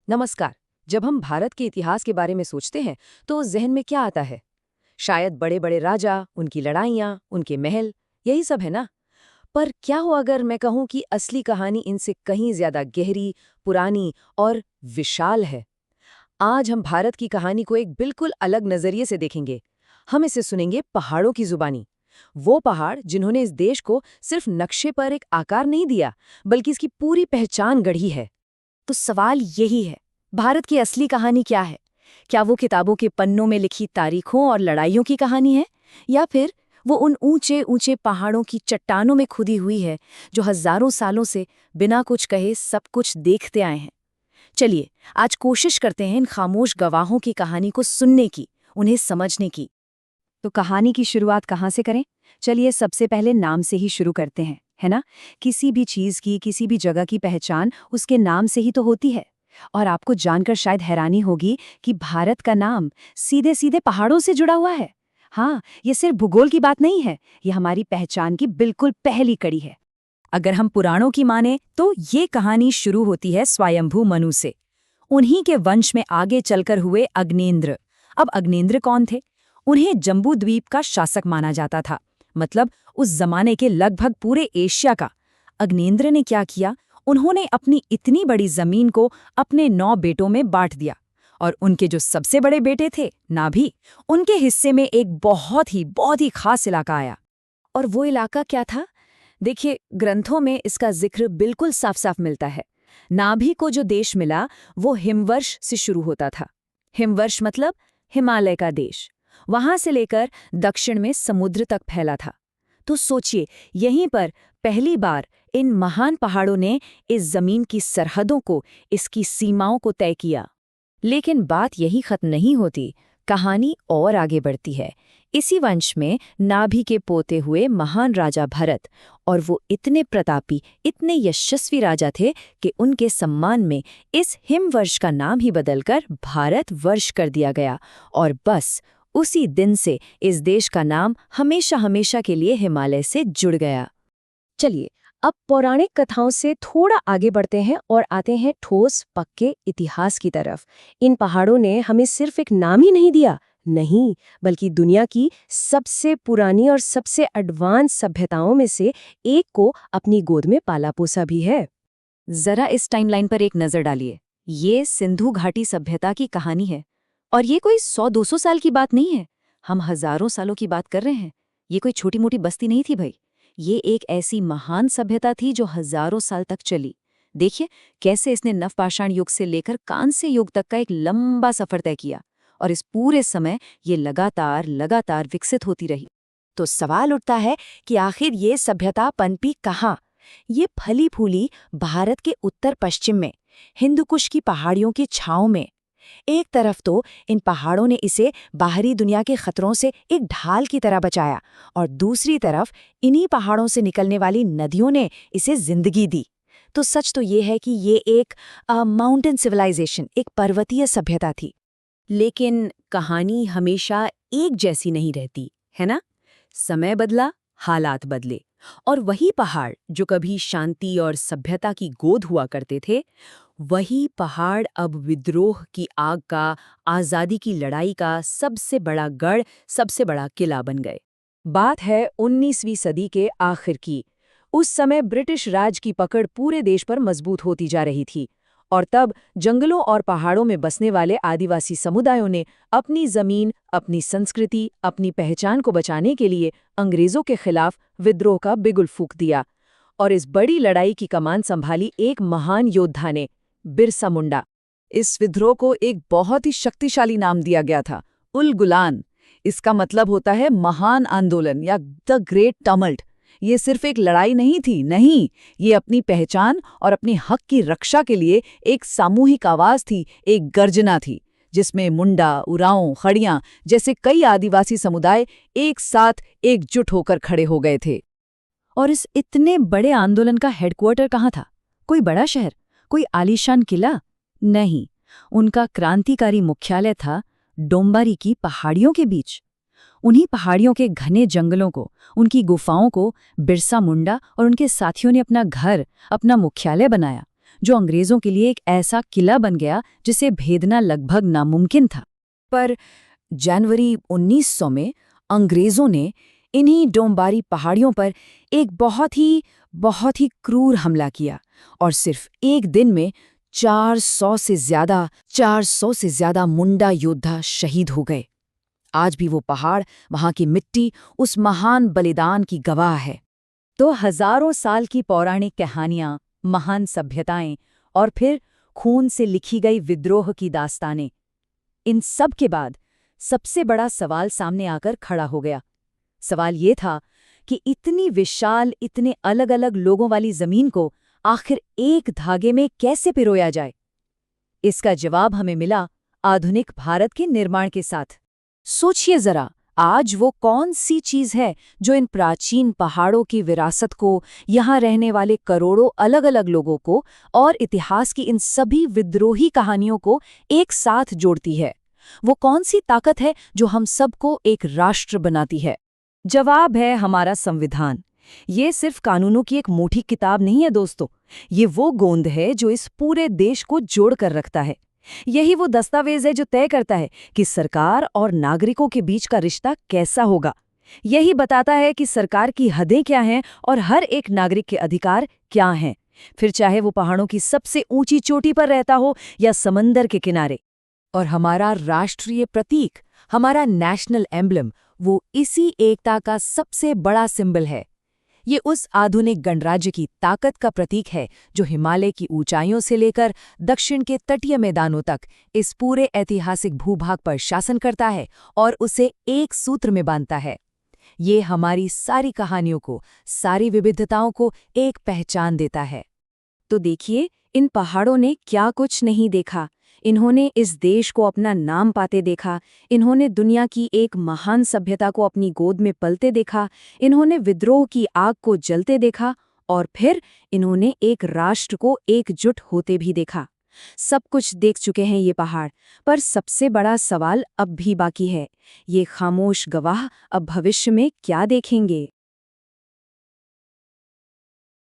नमस्कार। जब हम भारत के इतिहास के बारे में सोचते हैं तो जहन में क्या आता है? शायद बड़े बड़े राजा, उनकी लड़ाइयाँ, उनके महल, यही सब है ना? पर क्या हो अगर मैं कहूँ कि असली कहानी इनसे कहीं ज्यादा गहरी, पुरानी और विशाल है। आज हम भारत की कहानी को एक बिल्कुल अलग नजरिए से देखेंगे। हम इसे सुनेंगे पहाड़ों की जुबानी। वो पहाड़ जिन्होंने इस देश को सिर्फ नक्शे पर एक आकार नहीं दिया, बल्कि इसकी पूरी पहचान गढ़ी है। तो सवाल यही है, भारत की असली कहानी क्या है? क्या वो किताबों के पन्नों में लिखी तारीखों और लड़ाइयों की कहानी है, या फिर वो उन ऊंचे ऊंचे पहाड़ों की चट्टानों में खुदी हुई है जो हजारों सालों से बिना कुछ कहे सब कुछ देखते आए हैं? चलिए, आज कोशिश करते हैं इन खामोश गवाहों की कहानी को सुनने की, उन्हें समझने की। तो कहानी की शुरुआत कहाँ से करें? चलिए, सबसे पहले नाम से ही शुरू करते हैं, है ना? किसी भी चीज की, किसी भी जगह की पहचान उसके नाम से ही तो होती है। और आपको जानकर शायद हैरानी होगी कि भारत का नाम सीधे सीधे पहाड़ों से जुड़ा हुआ है। हाँ, ये सिर्फ भूगोल की बात नहीं है, ये हमारी पहचान की बिल्कुल पहली कड़ी है। अगर हम पुराणों की माने तो ये कहानी शुरू होती है स्वयंभू मनु से। उन्हीं के वंश में आगे चलकर हुए अग्नेंद्र। अब अग्नेंद्र कौन थे? उन्हें जम्बू द्वीप का शासक माना जाता था, मतलब उस जमाने के लगभग पूरे एशिया का। अग्नेंद्र ने क्या किया? उन्होंने अपनी इतनी बड़ी जमीन को अपने 9 बेटों में बांट दिया, और उनके जो सबसे बड़े बेटे थे नाभि, उनके हिस्से में एक बहुत ही खास इलाका आया। और वो इलाका क्या था? देखिए, ग्रंथों में इसका जिक्र बिल्कुल साफ साफ मिलता है। नाभि को जो देश मिला वो हिमवर्ष से शुरू होता था। हिमवर्ष मतलब हिमालय का देश। वहां से लेकर दक्षिण में समुद्र तक फैला था। तो सोचिए, यहीं पर पहली बार इन महान पहाड़ों ने इस जमीन की सरहदों को, इसकी सीमाओं को तय किया। लेकिन बात यही खत्म नहीं होती, कहानी और आगे बढ़ती है। इसी वंश में नाभि के पोते हुए महान राजा भरत, और वो इतने प्रतापी, इतने यशस्वी राजा थे कि उनके सम्मान में इस हिमवर्ष का नाम ही बदलकर भारत वर्ष कर दिया गया। और बस उसी दिन से इस देश का नाम हमेशा हमेशा के लिए हिमालय से जुड़ गया। चलिए, अब पौराणिक कथाओं से थोड़ा आगे बढ़ते हैं और आते हैं ठोस पक्के इतिहास की तरफ। इन पहाड़ों ने हमें सिर्फ एक नाम ही नहीं दिया, नहीं, बल्कि दुनिया की सबसे पुरानी और सबसे एडवांस सभ्यताओं में से एक को अपनी गोद में पाला पोसा भी है। जरा इस टाइमलाइन पर एक नजर डालिए। ये सिंधु घाटी सभ्यता की कहानी है, और ये कोई 100-200 साल की बात नहीं है। हम हजारों सालों की बात कर रहे हैं। ये कोई छोटी मोटी बस्ती नहीं थी भाई। ये एक ऐसी महान सभ्यता थी जो हजारों साल तक चली। देखिए कैसे इसने नवपाषाण युग से लेकर कांस्य युग तक का एक लंबा सफर तय किया, और इस पूरे समय ये लगातार लगातार विकसित होती रही। तो सवाल उठता है कि आखिर ये सभ्यता पनपी कहाँ? ये फली फूली भारत के उत्तर पश्चिम में, हिंदुकुश की पहाड़ियों की छांव में। एक तरफ तो इन पहाड़ों ने इसे बाहरी दुनिया के खतरों से एक ढाल की तरह बचाया, और दूसरी तरफ इन्हीं पहाड़ों से निकलने वाली नदियों ने इसे जिंदगी दी। तो सच तो ये है कि ये एक माउंटेन सिविलाइजेशन, एक पर्वतीय सभ्यता थी। लेकिन कहानी हमेशा एक जैसी नहीं रहती, है ना? समय बदला, हालात बदले, और वही पहाड़ जो कभी शांति और सभ्यता की गोद हुआ करते थे, वही पहाड़ अब विद्रोह की आग का, आज़ादी की लड़ाई का सबसे बड़ा गढ़, सबसे बड़ा किला बन गए। बात है 19वीं सदी के आखिर की। उस समय ब्रिटिश राज की पकड़ पूरे देश पर मजबूत होती जा रही थी, और तब जंगलों और पहाड़ों में बसने वाले आदिवासी समुदायों ने अपनी जमीन, अपनी संस्कृति, अपनी पहचान को बचाने के लिए अंग्रेजों के खिलाफ विद्रोह का बिगुल फूंक दिया। और इस बड़ी लड़ाई की कमान संभाली एक महान योद्धा ने, बिरसा मुंडा। इस विद्रोह को एक बहुत ही शक्तिशाली नाम दिया गया था, उल गुलान। इसका मतलब होता है महान आंदोलन या द ग्रेट टमल्ट। ये सिर्फ एक लड़ाई नहीं थी, नहीं, ये अपनी पहचान और अपने हक की रक्षा के लिए एक सामूहिक आवाज थी, एक गर्जना थी, जिसमें मुंडा, उरांव, खड़ियां जैसे कई आदिवासी समुदाय एक साथ एकजुट होकर खड़े हो गए थे। और इस इतने बड़े आंदोलन का हेडक्वार्टर कहाँ था? कोई बड़ा शहर, कोई आलीशान किला? नहीं, उनका क्रांतिकारी मुख्यालय था डोंबारी की पहाड़ियों के बीच। उन्हीं पहाड़ियों के घने जंगलों को, उनकी गुफाओं को बिरसा मुंडा और उनके साथियों ने अपना घर, अपना मुख्यालय बनाया, जो अंग्रेजों के लिए एक ऐसा किला बन गया जिसे भेदना लगभग नामुमकिन था। पर जनवरी 1900 में अंग्रेजों ने इन्हीं डोंबारी पहाड़ियों पर एक बहुत ही क्रूर हमला किया और सिर्फ एक दिन में 400 से ज्यादा मुंडा योद्धा शहीद हो गए। आज भी वो पहाड़, वहां की मिट्टी उस महान बलिदान की गवाह है। तो हजारों साल की पौराणिक कहानियां, महान सभ्यताएं और फिर खून से लिखी गई विद्रोह की दास्तानें, इन सब के बाद सबसे बड़ा सवाल सामने आकर खड़ा हो गया। सवाल ये था कि इतनी विशाल, इतने अलग-अलग लोगों वाली जमीन को आखिर एक धागे में कैसे पिरोया जाए। इसका जवाब हमें मिला आधुनिक भारत के निर्माण के साथ। सोचिए जरा, आज वो कौन सी चीज है जो इन प्राचीन पहाड़ों की विरासत को, यहाँ रहने वाले करोड़ों अलग-अलग लोगों को और इतिहास की इन सभी विद्रोही कहानियों को एक साथ जोड़ती है? वो कौन सी ताकत है जो हम सबको एक राष्ट्र बनाती है? जवाब है हमारा संविधान। ये सिर्फ कानूनों की एक मोटी किताब नहीं है दोस्तों, ये वो गोंद है जो इस पूरे देश को जोड़ कर रखता है। यही वो दस्तावेज है जो तय करता है कि सरकार और नागरिकों के बीच का रिश्ता कैसा होगा। यही बताता है कि सरकार की हदें क्या हैं और हर एक नागरिक के अधिकार क्या हैं, फिर चाहे वो पहाड़ों की सबसे ऊंची चोटी पर रहता हो या समंदर के किनारे। और हमारा राष्ट्रीय प्रतीक, हमारा नेशनल एम्ब्लम, वो इसी एकता का सबसे बड़ा सिंबल है। ये उस आधुनिक गणराज्य की ताकत का प्रतीक है जो हिमालय की ऊंचाइयों से लेकर दक्षिण के तटीय मैदानों तक इस पूरे ऐतिहासिक भूभाग पर शासन करता है और उसे एक सूत्र में बांधता है। ये हमारी सारी कहानियों को, सारी विविधताओं को एक पहचान देता है। तो देखिए, इन पहाड़ों ने क्या कुछ नहीं देखा। इन्होंने इस देश को अपना नाम पाते देखा, इन्होंने दुनिया की एक महान सभ्यता को अपनी गोद में पलते देखा, इन्होंने विद्रोह की आग को जलते देखा और फिर इन्होंने एक राष्ट्र को एकजुट होते भी देखा। सब कुछ देख चुके हैं ये पहाड़, पर सबसे बड़ा सवाल अब भी बाकी है। ये खामोश गवाह अब भविष्य में क्या देखेंगे?